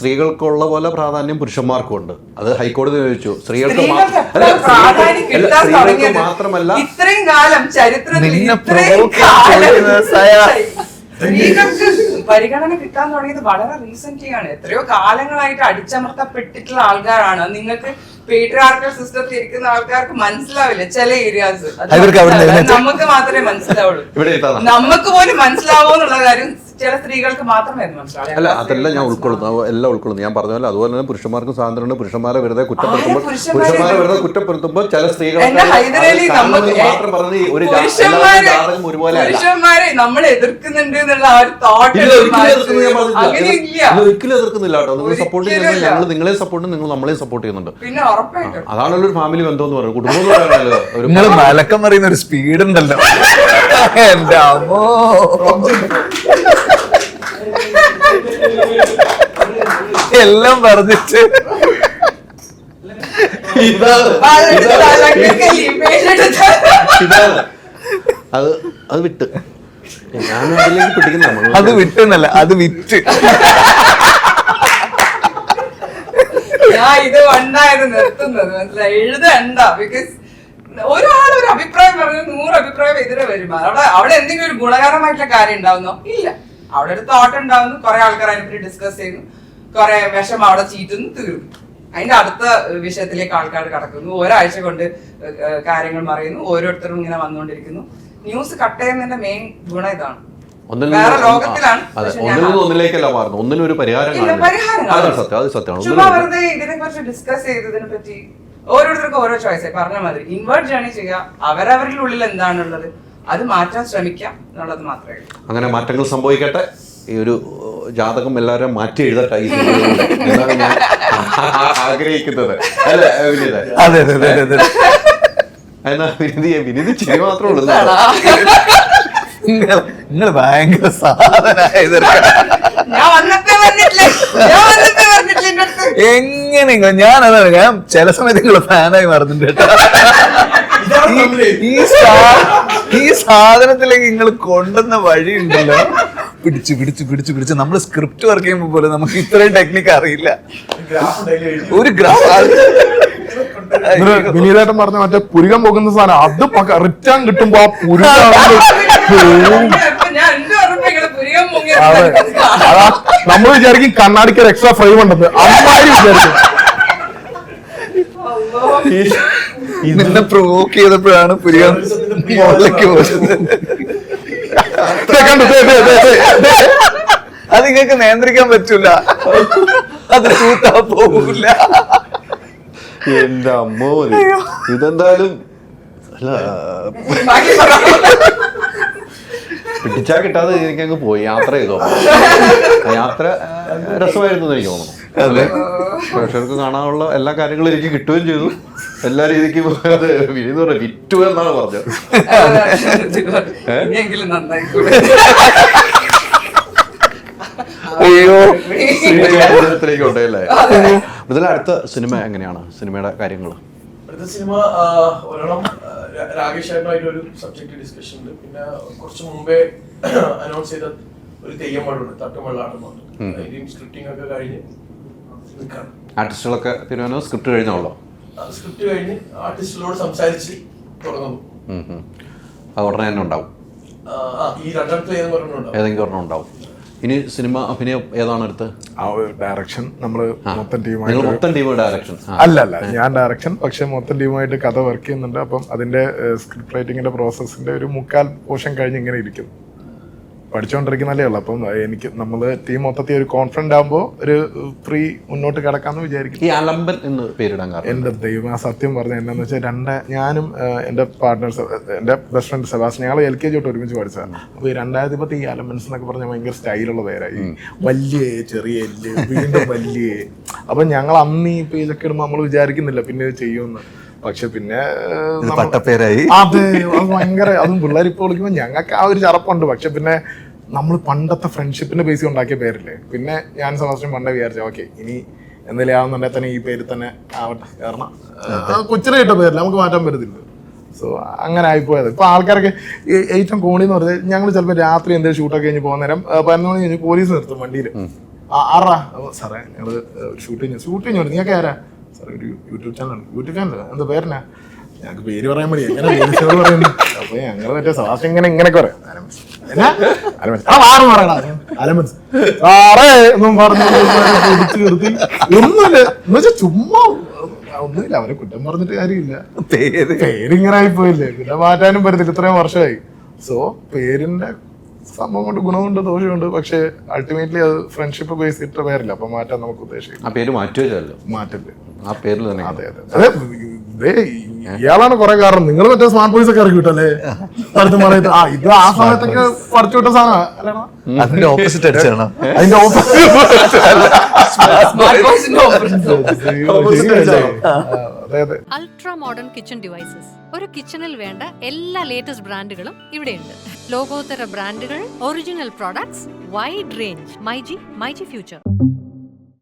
സ്ത്രീകൾക്കുള്ള പോലെ പ്രാധാന്യം പുരുഷന്മാർക്കും ഉണ്ട്. അത് ഹൈക്കോടതി ചോദിച്ചു. സ്ത്രീകൾക്ക് മാത്രമല്ല ഇത്രയും കാലം ചരിത്രത്തിൽ സ്ത്രീകൾക്ക് പരിഗണന കിട്ടാൻ തുടങ്ങിയത് വളരെ റീസെന്റ് ആണ്. എത്രയോ കാലങ്ങളായിട്ട് അടിച്ചമർത്തപ്പെട്ടിട്ടുള്ള ആൾക്കാരാണ്. നിങ്ങൾക്ക് പേട്രിയാർക്കൽ സിസ്റ്റത്തിൽ ഇരിക്കുന്ന ആൾക്കാർക്ക് മനസ്സിലാവില്ല ചില ഏരിയാസ്. നമുക്ക് മാത്രമേ മനസ്സിലാവുള്ളൂ. നമുക്ക് പോലും മനസ്സിലാവോ എന്നുള്ള കാര്യം ചില സ്ത്രീകൾക്ക് മാത്രമേ മനസ്സിലാവൂ. അല്ല, അതെല്ലാം ഞാൻ ഉൾക്കൊള്ളുന്നു, എല്ലാം ഉൾക്കൊള്ളുന്നു. ഞാൻ പറഞ്ഞ പോലെ അതുപോലെ തന്നെ പുരുഷന്മാർക്കും സ്വാതന്ത്ര്യമുണ്ട്. പുരുഷന്മാരെ വെറുതെ കുറ്റപ്പെടുത്തുമ്പോൾ ചില സ്ത്രീകൾ പുരുഷന്മാരെ നമ്മൾ എതിർക്കുന്നുണ്ട് എന്നുള്ള ആ ഒരു തോട്ട് ഒരിക്കലും എതിർക്കുന്നില്ല കേട്ടോ. നിങ്ങൾ സപ്പോർട്ട് ചെയ്യുന്നത് ഞങ്ങൾ നിങ്ങളെ സപ്പോർട്ട്, നിങ്ങൾ നമ്മളെയും സപ്പോർട്ട് ചെയ്യുന്നുണ്ട്. പിന്നെ ഉറപ്പായിട്ടും അതാണല്ലോ ഒരു ഫാമിലി ബന്ധം എന്ന് പറയുന്നത്. കുടുംബം എന്ന് പറയുന്നത് നിങ്ങൾ മലക്കം പറയുന്ന ഒരു സ്പീഡ് ഉണ്ടല്ലോ. എന്റെ അമ്മോ, എല്ലാം പറഞ്ഞിട്ട് അത് വിട്ട് ഞാൻ അതിലേക്ക് പിടിക്കുന്ന അത് വിട്ടെന്നല്ല, അത് വിറ്റ്. ഞാൻ ഇത് കൊണ്ടായത് നിർത്തുന്നത് മനസ്സിലായി. എഴുതണ്ട. ബിക്കോസ് ഒരാളൊരു അഭിപ്രായം പറഞ്ഞു 100 അഭിപ്രായം എതിരെ വരും. അവിടെ എന്തെങ്കിലും ഒരു ഗുണകരമായിട്ടുള്ള കാര്യം ഉണ്ടാവുന്നോ? ഇല്ല. അവിടെ ഒരു തോട്ട് ഉണ്ടാവുന്നു, കുറെ ആൾക്കാർ അതിനെപ്പറ്റി ഡിസ്കസ് ചെയ്യുന്നു, കുറെ വിഷം അവിടെ ചീറ്റുന്നു, തീർന്നു. അതിന്റെ അടുത്ത വിഷയത്തിലേക്ക് ആൾക്കാർ കടക്കുന്നു. ഒരാഴ്ച കൊണ്ട് കാര്യങ്ങൾ മറിയുന്നു. ഓരോരുത്തരും ഇങ്ങനെ വന്നുകൊണ്ടിരിക്കുന്നു. ന്യൂസ് കട്ട് ചെയ്യുന്നതിന്റെ മെയിൻ ഗുണം ഇതാണ്. വേറെ ലോകത്തിലാണ്. ചുമ്മാ വെറുതെ ഇതിനെ കുറിച്ച് ഡിസ്കസ് ചെയ്തതിനെ പറ്റി ഓരോരുത്തർക്കും ഓരോ ചോയ്സ് പറഞ്ഞ മാതിരി ഇൻവേർട്ട് ജേണി ചെയ്യുക. അവരവരുടെ ഉള്ളിൽ എന്താണുള്ളത് അത് മാറ്റാൻ ശ്രമിക്കാം എന്നുള്ളത് മാത്രമേ ഉള്ളൂ. അങ്ങനെ മാറ്റങ്ങൾ സംഭവിക്കട്ടെ. ഈ ഒരു ജാതകം എല്ലാവരും മാറ്റി എഴുതട്ടെ എന്നാണ് ഞാൻ ആഗ്രഹിക്കുന്നത്. അല്ലെ വിനീത? എന്നാ വിനീത് ശരി മാത്രമേ ഉള്ളൂ. നിങ്ങൾ ഭയങ്കര സാധനായത് എങ്ങനെ ഞാനതാണ്. ഞാൻ ചില സമയത്ത് നിങ്ങൾ ഫാനായി മാറുന്നുണ്ട് കേട്ടോ. ഈ സാധനത്തിലേക്ക് നിങ്ങൾ കൊണ്ടുവന്ന വഴി ഉണ്ടല്ലോ, പിടിച്ച് പിടിച്ച് പിടിച്ച് പിടിച്ച് നമ്മൾ സ്ക്രിപ്റ്റ് വർക്ക് ചെയ്യുമ്പോൾ പോലെ നമുക്ക് ഇത്രയും ടെക്നിക്ക് അറിയില്ല. ഒരു വിനീതേട്ടൻ പറഞ്ഞ മറ്റേ പുരുകം പോകുന്ന സാധനം അത് റിട്ടേൺ കിട്ടുമ്പോ ആ പുരുകം നമ്മൾ വിചാരിക്കും കണ്ണാടിക്ക് എക്സ്ട്രാ ഫ്രെയിം ഉണ്ടെന്ന്. അമ്മാരി വിചാരിക്കും. നിന്നെ പ്രൊവോക്ക് ചെയ്തപ്പോഴാണ് പുരികം മുകളിലേക്ക് പോയത്. അത് നിങ്ങൾക്ക് നിയന്ത്രിക്കാൻ പറ്റൂല. അത് ചൂത്താ പോകില്ല. എന്റെ അമ്മോ, ഇതെന്തായാലും അല്ല പിടിച്ചാ കിട്ടാതെ എനിക്കങ്ങ് പോയി. യാത്ര ചെയ്തോ? യാത്ര രസമായിരുന്നു എനിക്ക് തോന്നുന്നു. പ്രേക്ഷകർക്ക് കാണാനുള്ള എല്ലാ കാര്യങ്ങളും എനിക്ക് കിട്ടുകയും ചെയ്തു. എല്ലാ രീതിക്കും വിനീത് പറഞ്ഞ വിറ്റു എന്നാണ് പറഞ്ഞത്. അയ്യോ, ത്തിലേക്ക് ഉണ്ടല്ലേ. ഇതിൽ അടുത്ത സിനിമ എങ്ങനെയാണ്? സിനിമയുടെ കാര്യങ്ങൾ അടുത്ത സിനിമ ഒരെണ്ണം രാകേഷായിട്ടുമായിട്ട് ഒരു സബ്ജക്ട് ഡിസ്കഷൻ ഉണ്ട്. പിന്നെ കുറച്ച് മുമ്പേ അനൗൺസ് ചെയ്ത ഒരു തെയ്യം പാടുണ്ട്, തട്ടുമള്ളാട്ടമുണ്ട്. അതിന്റെയും സ്ക്രിപ്റ്റിംഗ് ഒക്കെ കഴിഞ്ഞ് നിൽക്കാണ്. ആർട്ടിസ്റ്റുകളൊക്കെ തീരുമാനം സ്ക്രിപ്റ്റ് കഴിഞ്ഞോളൂ. സ്ക്രിപ്റ്റ് കഴിഞ്ഞ് ആർട്ടിസ്റ്റുകളോട് സംസാരിച്ച് തുടങ്ങുന്നു. അത് ഉടനെ തന്നെ ഉണ്ടാവും. ഈ രണ്ടാമത്തെ ഏതെങ്കിലും ഒരെണ്ണം ഉണ്ടാവും. ഇനി സിനിമ അഭിനയം ഏതാണ് അടുത്ത്? ഡയറക്ഷൻ നമ്മള് മൊത്തം ടീം ഡയറക്ഷൻ അല്ല, ഞാൻ ഡയറക്ഷൻ. പക്ഷെ മൊത്തം ടീമായിട്ട് കഥ വർക്ക് ചെയ്യുന്നുണ്ട്. അപ്പം അതിന്റെ സ്ക്രിപ്റ്റ് റൈറ്റിംഗിന്റെ പ്രോസസ്സിന്റെ ഒരു 1/4 പോർഷൻ കഴിഞ്ഞ് ഇങ്ങനെ ഇരിക്കും. പഠിച്ചുകൊണ്ടിരിക്കുന്നതല്ലേ ഉള്ളു. അപ്പം എനിക്ക് നമ്മള് ടീം മൊത്തത്തിൽ ഒരു കോൺഫിഡന്റ് ആകുമ്പോൾ ഒരു ഫ്രീ മുന്നോട്ട് കിടക്കാന്ന് വിചാരിക്കും. ഈ അലമ്പൻ എന്ന് പേരിടാൻ കാരണം എന്റെ ദൈവം, ആ സത്യം പറഞ്ഞ എന്താന്ന് വെച്ചാൽ ഞാനും എന്റെ പാർട്ട്നേഴ്സ്, എന്റെ ബെസ്റ്റ് ഫ്രണ്ട് സെബാസ്റ്റ്യൻ, ഞങ്ങൾ LKG തൊട്ട് ഒരുമിച്ച് പഠിച്ചതാണ്. അപ്പൊ ഈ 2010 ഈ അലമ്പൻസ് എന്നൊക്കെ പറഞ്ഞാൽ ഭയങ്കര സ്റ്റൈലുള്ള പേരായി. വലിയ ചെറിയ എല്ല്, വീണ്ടും വലിയ. അപ്പൊ ഞങ്ങൾ അന്ന് ഈ പേജൊക്കെ ഇടുമ്പോൾ നമ്മൾ വിചാരിക്കുന്നില്ല പിന്നെ ഇത് ചെയ്യുമെന്ന്. പക്ഷെ പിന്നെ പട്ടപ്പേരായി. അതെ, അത് ഭയങ്കര. അതും പിള്ളേർ ഇപ്പോൾ വിളിക്കുമ്പോൾ ഞങ്ങൾക്ക് ആ ഒരു ചറപ്പുണ്ട്. പക്ഷെ പിന്നെ നമ്മൾ പണ്ടത്തെ ഫ്രണ്ട്ഷിപ്പിന്റെ ബേസിൽ ഉണ്ടാക്കിയ പേരില്ലേ. പിന്നെ ഞാൻ സെബാസ്റ്റ്യൻ പണ്ടേ വിചാരിച്ചു ഓക്കെ ഇനി എന്തെങ്കിലും ആവുന്നുണ്ടെങ്കിൽ തന്നെ ഈ പേര് തന്നെ ആവട്ടെ. കാരണം കൊച്ചിനെ ഇട്ട പേരില്ല, നമുക്ക് മാറ്റാൻ പറ്റത്തില്ല. സോ അങ്ങനെ ആയിപ്പോയത്. ഇപ്പൊ ആൾക്കാരൊക്കെ ഏറ്റവും കോണി എന്ന് പറഞ്ഞാൽ ഞങ്ങൾ ചിലപ്പോൾ രാത്രി എന്തെങ്കിലും ഷൂട്ടൊക്കെ കഴിഞ്ഞ് പോകുന്ന നേരം 11 മണി കഴിഞ്ഞ് പോലീസ് നിർത്തും വണ്ടിയിൽ. ആറാ സാറേ ഞങ്ങള് ഷൂട്ട് കഴിഞ്ഞു നീയൊക്കെ ആരാ സാറേ ഒരു യൂട്യൂബ് ചാനൽ എന്താ പേരെന്നാ ഞങ്ങൾക്ക് പേര് പറയാൻ മതി എങ്ങനെ പേര് പറയുന്നു അപ്പൊ ഞങ്ങള് മറ്റേ സവാസ് ഇങ്ങനെയൊക്കെ പറയാം സാറേ എന്നും പറഞ്ഞു പിടിച്ചു നിർത്തി ഒന്നുമില്ല എന്ന് വെച്ചാൽ ചുമ്മാ ഒന്നുമില്ല അവരെ കുറ്റം പറഞ്ഞിട്ട് കാര്യമില്ല പേരിങ്ങനെ ആയിപ്പോയില്ലേ പിന്നെ മാറ്റാനും പറ്റത്തില്ല ഇത്രയും വർഷമായി സോ പേരിന്റെ സംഭവം കൊണ്ട് ഗുണമുണ്ട് ദോഷമുണ്ട് പക്ഷെ അൾട്ടിമേറ്റ്ലി അത് ഫ്രണ്ട്ഷിപ്പ് ബേസ് ഇട്ട പേരില്ല അപ്പൊ മാറ്റാൻ നമുക്ക് ഉദ്ദേശിക്കും ആ പേര് മാറ്റുമല്ലോ, മാറ്റില്ല ആ പേരിൽ തന്നെ. അതെ ഇയാളാണ് കുറെ കാരണം നിങ്ങൾ മറ്റേ സ്മാർട്ട് ബോയ്സ് ഒക്കെ ഇറക്കി വിട്ടല്ലേ അടുത്ത മറയത്ത് ഇത് ആ സമയത്തൊക്കെ പറിച്ചു വിട്ട സാധനം അതിന്റെ ഓപ്പോസിറ്റ് അടിച്ചാണ്. അതിന്റെ അതെ അൾട്രാ മോഡേൺ കിച്ചൺ ഡിവൈസസ്. ഒരു കിച്ചണിൽ വേണ്ട എല്ലാ ലേറ്റസ്റ്റ് ബ്രാൻഡുകളും ഇവിടെയുണ്ട്. ലോകോത്തര ബ്രാൻഡുകൾ, original products, wide range. MyG future.